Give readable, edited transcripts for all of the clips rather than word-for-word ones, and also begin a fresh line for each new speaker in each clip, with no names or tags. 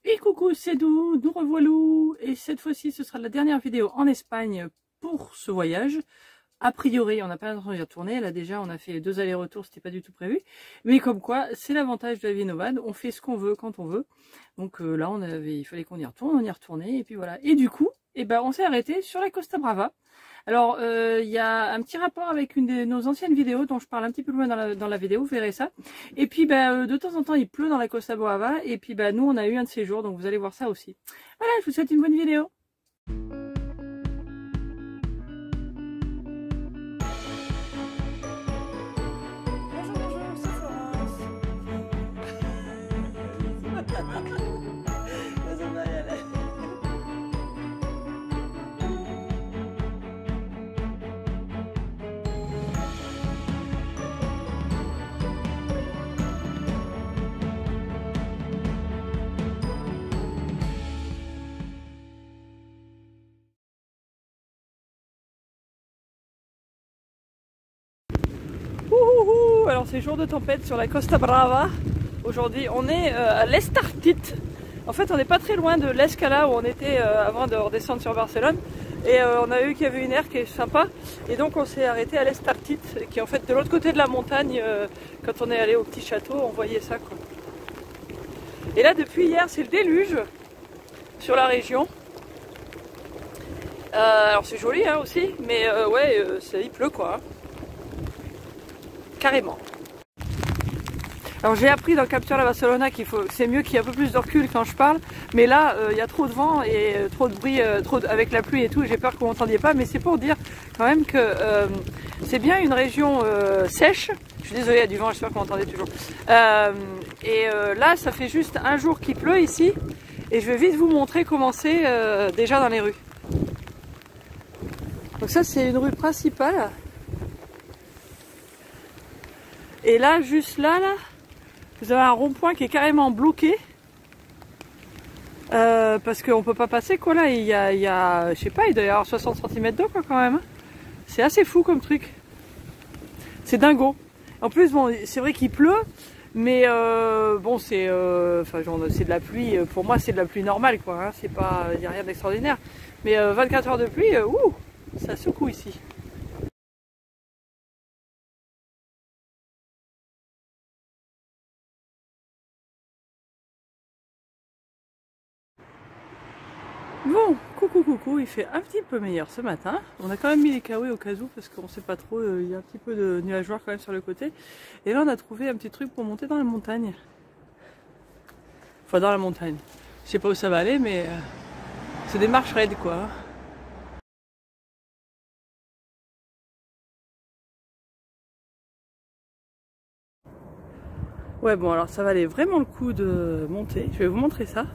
Et coucou, c'est Dou, nous revoilà. Et cette fois-ci, ce sera la dernière vidéo en Espagne pour ce voyage. A priori, on n'a pas l'intention d'y retourner. Là déjà, on a fait 2 allers-retours, c'était pas du tout prévu. Mais comme quoi, c'est l'avantage de la vie nomade. On fait ce qu'on veut quand on veut. Donc là, il fallait qu'on y retourne, on y est retourné. Et puis voilà. Et du coup, on s'est arrêté sur la Costa Brava. Alors, il y a un petit rapport avec une de nos anciennes vidéos dont je parle un petit peu loin dans la vidéo, vous verrez ça. Et puis, de temps en temps, il pleut dans la Costa Brava. Et puis, nous, on a eu un de ces jours, donc vous allez voir ça aussi. Voilà, je vous souhaite une bonne vidéo. Bonjour, c'est Florence. Alors c'est jour de tempête sur la Costa Brava. Aujourd'hui on est à l'Estartit. En fait on n'est pas très loin de l'Escala où on était avant de redescendre sur Barcelone. Et on a vu qu'il y avait une aire qui est sympa. Et donc on s'est arrêté à l'Estartit, qui est en fait de l'autre côté de la montagne. Quand on est allé au petit château, on voyait ça quoi. Et là depuis hier c'est le déluge sur la région. Alors c'est joli hein, aussi, mais ouais, il pleut quoi. Carrément. Alors j'ai appris dans Capture la Barcelona c'est mieux qu'il y ait un peu plus de recul quand je parle, mais là il y a trop de vent et trop de bruit, avec la pluie et tout, j'ai peur que vous m'entendiez pas, mais c'est pour dire quand même que c'est bien une région sèche. Je suis désolée, il y a du vent, j'espère que vous m'entendez toujours. Là ça fait juste un jour qu'il pleut ici, et je vais vite vous montrer comment c'est déjà dans les rues. Donc ça c'est une rue principale. Et là, juste là, vous avez un rond-point qui est carrément bloqué. Parce qu'on peut pas passer quoi là. Il y a, je sais pas, il doit y avoir 60 cm d'eau quoi quand même. C'est assez fou comme truc. C'est dingo. En plus, bon, c'est vrai qu'il pleut, mais bon, c'est de la pluie. Pour moi, c'est de la pluie normale quoi. Hein. C'est pas, il n'y a rien d'extraordinaire. Mais 24 heures de pluie, ça secoue ici. Bon, coucou, il fait un petit peu meilleur ce matin. On a quand même mis les kawaii au cas où parce qu'on sait pas trop, il y a un petit peu de nuages noirs quand même sur le côté. Et là on a trouvé un petit truc pour monter dans la montagne. Enfin dans la montagne. Je sais pas où ça va aller mais c'est des marches raides quoi. Ouais bon alors ça valait vraiment le coup de monter. Je vais vous montrer ça.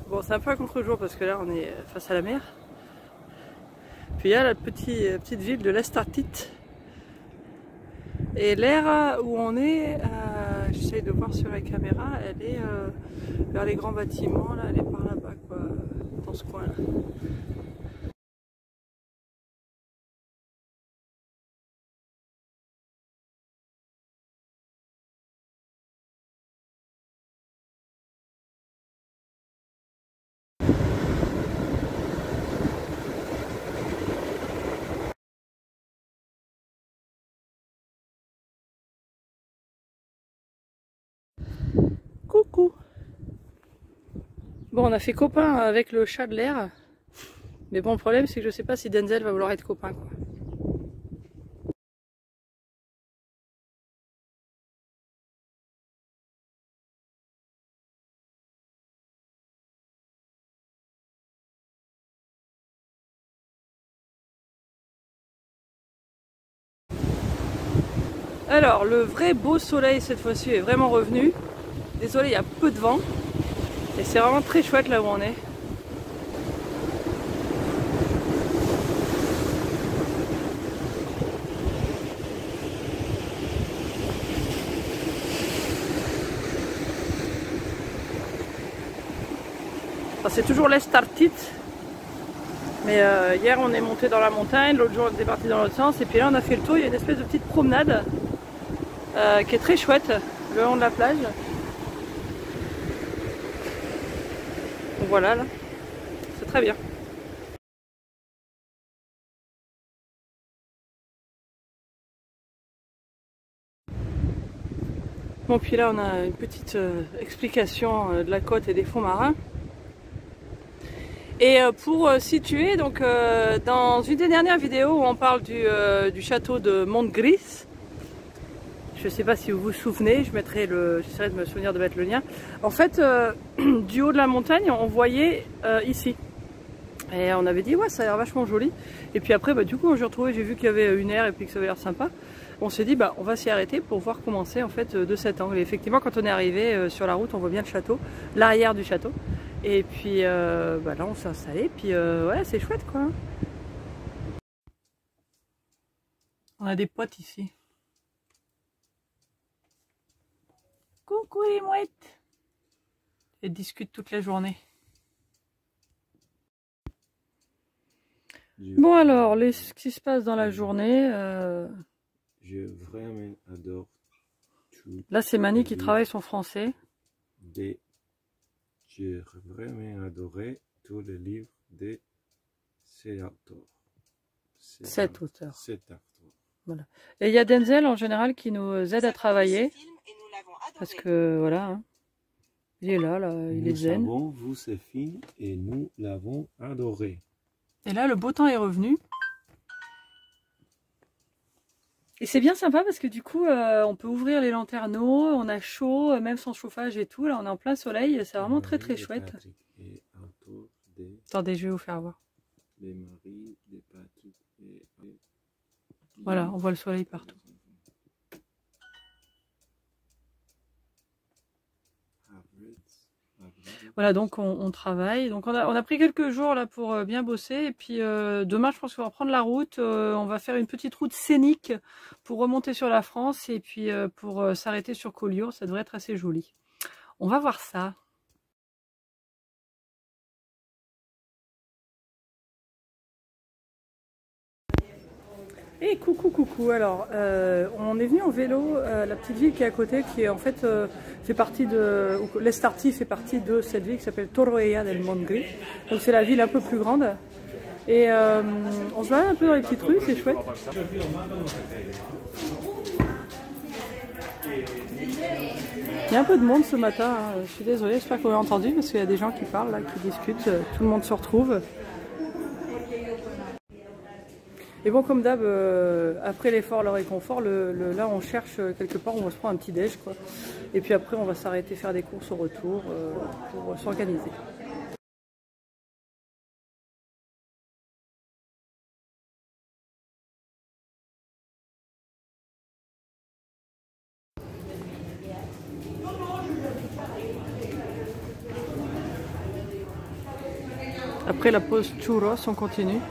Bon c'est un peu à contre-jour parce que là on est face à la mer. Puis il y a la petite ville de l'Estartit. Et l'aire où on est, j'essaye de voir sur la caméra, elle est vers les grands bâtiments, là, elle est par là-bas quoi, dans ce coin là. Coucou. Bon, on a fait copain avec le chat de l'air. Mais bon, le problème, c'est que je sais pas si Denzel va vouloir être copain, quoi. Alors, le vrai beau soleil, cette fois-ci, est vraiment revenu. Désolé, il y a peu de vent. Et c'est vraiment très chouette là où on est. Enfin, c'est toujours l'Estartit. Mais hier on est monté dans la montagne, l'autre jour on est parti dans l'autre sens. Et puis là on a fait le tour, il y a une espèce de petite promenade qui est très chouette. le long de la plage. Donc voilà, là, c'est très bien. Bon, puis là on a une petite explication de la côte et des fonds marins. Et pour situer, donc dans une des dernières vidéos où on parle du château de Montgris, je ne sais pas si vous vous souvenez, j'essaierai de me souvenir de mettre le lien. En fait, du haut de la montagne, on voyait ici. Et on avait dit ouais, ça a l'air vachement joli. Et puis après, bah, du coup, quand j'ai retrouvé, j'ai vu qu'il y avait une aire et puis que ça avait l'air sympa. On s'est dit bah on va s'y arrêter pour voir comment c'est en fait de cet angle. Et effectivement, quand on est arrivé sur la route, on voit bien le château, l'arrière du château. Et puis bah là, on s'est installé. Puis ouais, c'est chouette quoi. On a des potes ici. Coucou les mouettes. Elles discutent toute la journée. Bon alors, ce qui se passe dans la journée.
Je vraiment adore tout.
Là, c'est Mani qui travaille son français.
J'ai vraiment adoré tous les livres de cet auteur.
Cet auteur.
Cet auteur.
Voilà. Et il y a Denzel en général qui nous aide à travailler. Parce que voilà, hein, il est là, il est zen.
Nous avons vu ce film et nous l'avons adoré.
Et là, le beau temps est revenu. Et c'est bien sympa parce que du coup, on peut ouvrir les lanterneaux, on a chaud, même sans chauffage et tout. Là, on est en plein soleil, c'est vraiment très très chouette. Attendez, je vais vous faire voir. Voilà, on voit le soleil partout. Voilà, donc on travaille. Donc on a pris quelques jours là pour bien bosser. Et puis demain, je pense qu'on va prendre la route. On va faire une petite route scénique pour remonter sur la France et puis pour s'arrêter sur Collioure. Ça devrait être assez joli. On va voir ça. Et coucou coucou, alors on est venu en vélo, la petite ville qui est à côté, qui est en fait fait partie de, l'Estartit fait partie de cette ville qui s'appelle Torroella del Montgri, donc c'est la ville un peu plus grande, et on se balade un peu dans les petites rues, c'est chouette. Il y a un peu de monde ce matin, hein. Je suis désolée, j'espère que vous avez entendu parce qu'il y a des gens qui parlent, là, qui discutent, tout le monde se retrouve. Et bon, comme d'hab, après l'effort, le réconfort, là on cherche quelque part, on va se prendre un petit déj quoi. Et puis après on va s'arrêter faire des courses au retour pour s'organiser. Après la pause churros, on continue.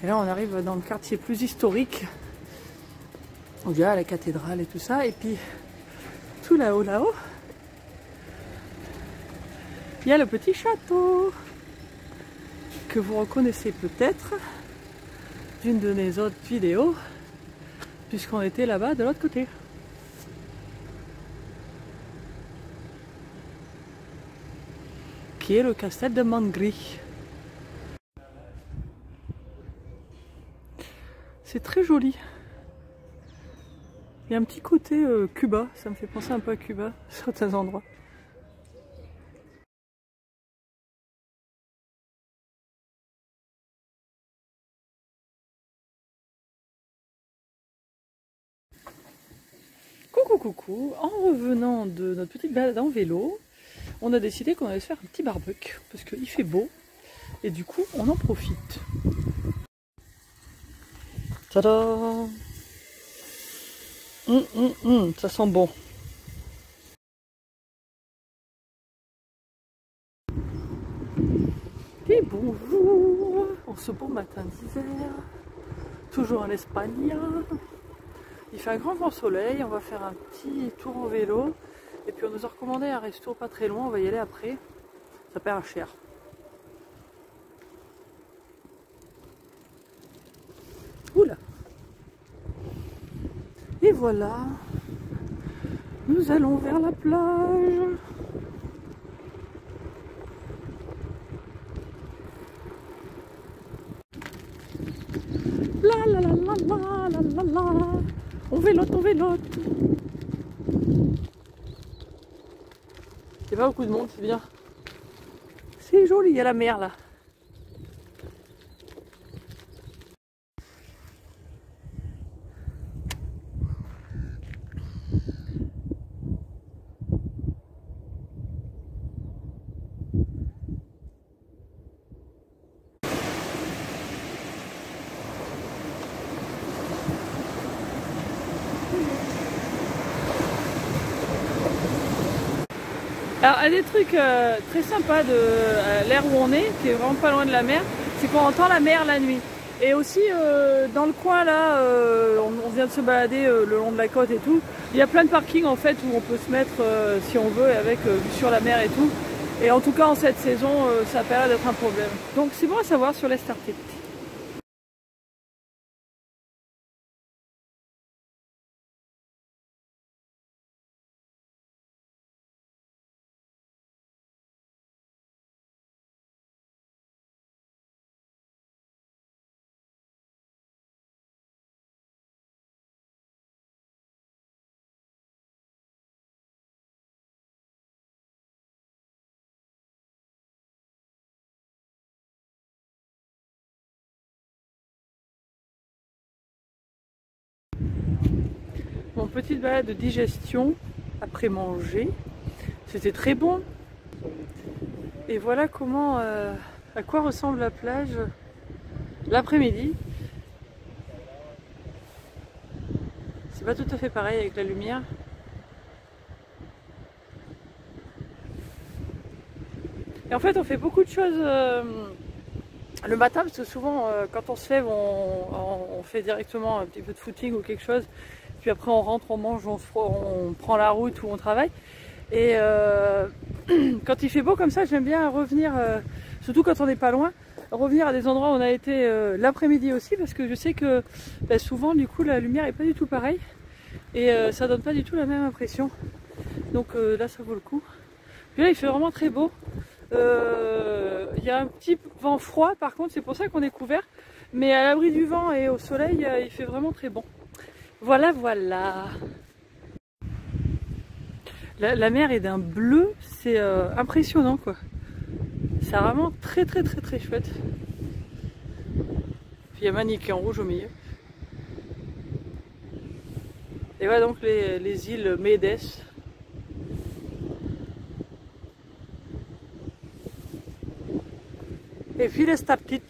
Et là on arrive dans le quartier plus historique. On dirait la cathédrale et tout ça. Et puis tout là-haut, il y a le petit château que vous reconnaissez peut-être d'une de mes autres vidéos, puisqu'on était là-bas de l'autre côté. Qui est le castel de Montgri. C'est très joli. Il y a un petit côté Cuba, ça me fait penser un peu à Cuba, à certains endroits. Coucou coucou, en revenant de notre petite balade en vélo, on a décidé qu'on allait se faire un petit barbecue, parce qu'il fait beau, et du coup on en profite. Tada! Ça sent bon. Et bonjour en ce beau matin d'hiver, toujours en Espagne. Il fait un grand soleil, on va faire un petit tour en vélo. Et puis on nous a recommandé un resto pas très loin, on va y aller après. Ça perd cher. Oula! Et voilà, nous allons vers la plage. La la la la la la la la. On vélote, on vélote. Il n'y a pas beaucoup de monde, c'est bien. C'est joli, il y a la mer là. Alors, un des trucs très sympas de l'air où on est, qui est vraiment pas loin de la mer, c'est qu'on entend la mer la nuit. Et aussi, dans le coin là, on vient de se balader le long de la côte et tout. Il y a plein de parkings en fait où on peut se mettre si on veut, avec vue sur la mer et tout. Et en tout cas, en cette saison, ça a pas l'air d'être un problème. Donc, c'est bon à savoir sur l'Estartit. Mon petite balade de digestion après manger, c'était très bon. Et voilà comment, à quoi ressemble la plage l'après-midi. C'est pas tout à fait pareil avec la lumière. Et en fait, on fait beaucoup de choses le matin, parce que souvent, quand on se lève, on fait directement un petit peu de footing ou quelque chose. Puis après, on rentre, on mange, on prend la route ou on travaille. Et quand il fait beau comme ça, j'aime bien revenir, surtout quand on n'est pas loin, revenir à des endroits où on a été l'après-midi aussi, parce que je sais que souvent, du coup, la lumière est pas du tout pareille. Et ça donne pas du tout la même impression. Donc là, ça vaut le coup. Puis là, il fait vraiment très beau. Il y a un petit vent froid, par contre, c'est pour ça qu'on est couvert. Mais à l'abri du vent et au soleil, il fait vraiment très bon. Voilà, voilà. La mer est d'un bleu, c'est impressionnant quoi. C'est vraiment très très très très chouette. Puis il y a Manille qui est en rouge au milieu. Et voilà donc les îles Médès. Et puis l'Estartit.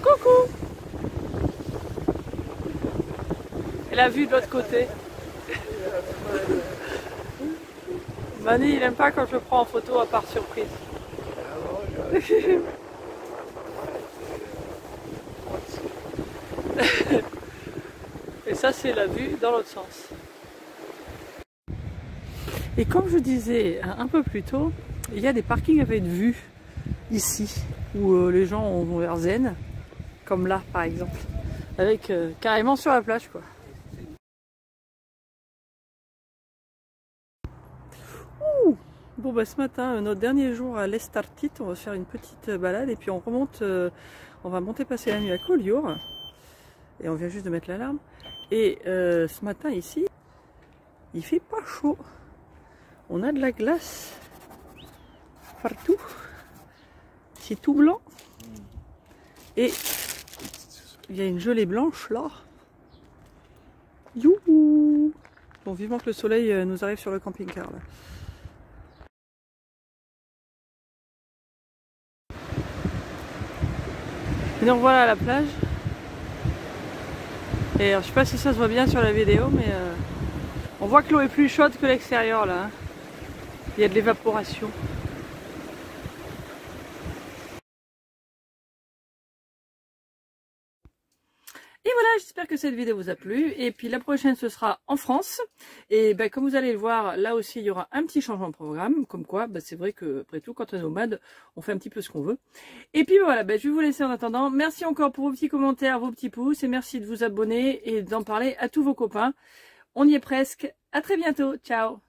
Coucou! Et la vue de l'autre côté. Mani, il aime pas quand je le prends en photo à part surprise. Et ça, c'est la vue dans l'autre sens. Et comme je disais un peu plus tôt, il y a des parkings avec vue ici, où les gens vont vers Zen, comme là par exemple, avec carrément sur la plage quoi. Ouh, bon bah ce matin, notre dernier jour à l'Estartit, on va faire une petite balade et puis on remonte, on va monter passer la nuit à Collioure. Et on vient juste de mettre l'alarme. Et ce matin ici, il fait pas chaud. On a de la glace partout. C'est tout blanc. Et il y a une gelée blanche là. Youhou! Bon, vivement que le soleil nous arrive sur le camping-car là. Et donc voilà la plage. Et alors, je sais pas si ça se voit bien sur la vidéo, mais on voit que l'eau est plus chaude que l'extérieur là. Hein. Il y a de l'évaporation. Et voilà, j'espère que cette vidéo vous a plu. Et puis la prochaine, ce sera en France. Et ben, comme vous allez le voir, là aussi, il y aura un petit changement de programme. Comme quoi, ben, c'est vrai que après tout, quand on est nomade, on fait un petit peu ce qu'on veut. Et puis voilà, ben, je vais vous laisser en attendant. Merci encore pour vos petits commentaires, vos petits pouces. Et merci de vous abonner et d'en parler à tous vos copains. On y est presque. À très bientôt. Ciao.